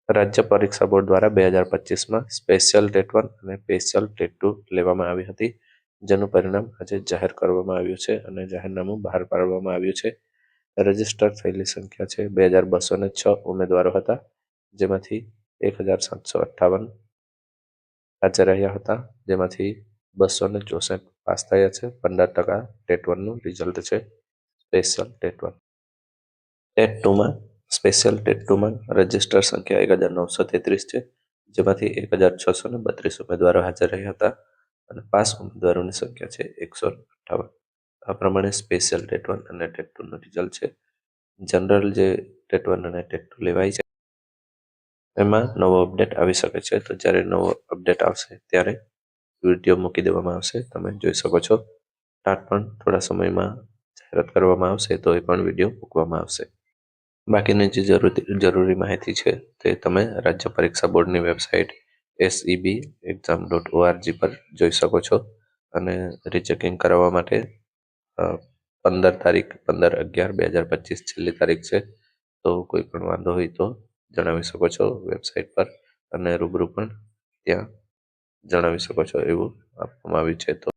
રાજ્ય પરીક્ષા બોર્ડ દ્વારા 2025માં સ્પેશિયલ ટેટ 1 અને સ્પેશિયલ ટેટ 2 લેવામાં આવી હતી, જેનું પરિણામ આજે જાહેર કરવામાં આવ્યું છે અને જાહેરનામું બહાર પાડવામાં આવ્યું છે. રજીસ્ટર થયેલી સંખ્યા છે 2206 ઉમેદવારો હતા, જેમાંથી 1758 હાજર રહ્યા હતા, જેમાંથી 264 પાસ થયા છે. 15% ટેટ 1નું રિઝલ્ટ છે. સ્પેશિયલ ટેટ 1 ટેટ 2માં સ્પેશિયલ ટેટ 2માં રજીસ્ટર સંખ્યા 1933 છે, જેમાંથી 1632 ઉમેદવારો હાજર રહ્યા હતા અને પાસ ઉમેદવારોની સંખ્યા છે 158. આ પ્રમાણે સ્પેશિયલ ટેટ 1 અને ટેટ 2નું રિઝલ્ટ છે. જનરલ જે ટેટ 1 અને ટેટ 2 લેવાય છે એમાં નવો અપડેટ આવી શકે છે, તો જ્યારે નવો અપડેટ આવશે ત્યારે વિડીયો મૂકી દેવામાં આવશે. તમે જોઈ શકો છો. ટાટ પણ થોડા સમયમાં જાહેરાત કરવામાં આવશે, તો એ પણ વિડીયો મૂકવામાં આવશે. બાકીની જે જરૂરી માહિતી છે તે તમે રાજ્ય પરીક્ષા બોર્ડની વેબસાઇટ sebexam.org પર જોઈ શકો છો અને રીચેકિંગ કરાવવા માટે 15/11/2025 છેલ્લી તારીખ છે. તો કોઈ પણ વાંધો હોય તો જણાવી શકો છો વેબસાઇટ પર, અને રૂબરૂ પણ ત્યાં જણાવી શકો છો એવું આપવામાં આવ્યું છે. તો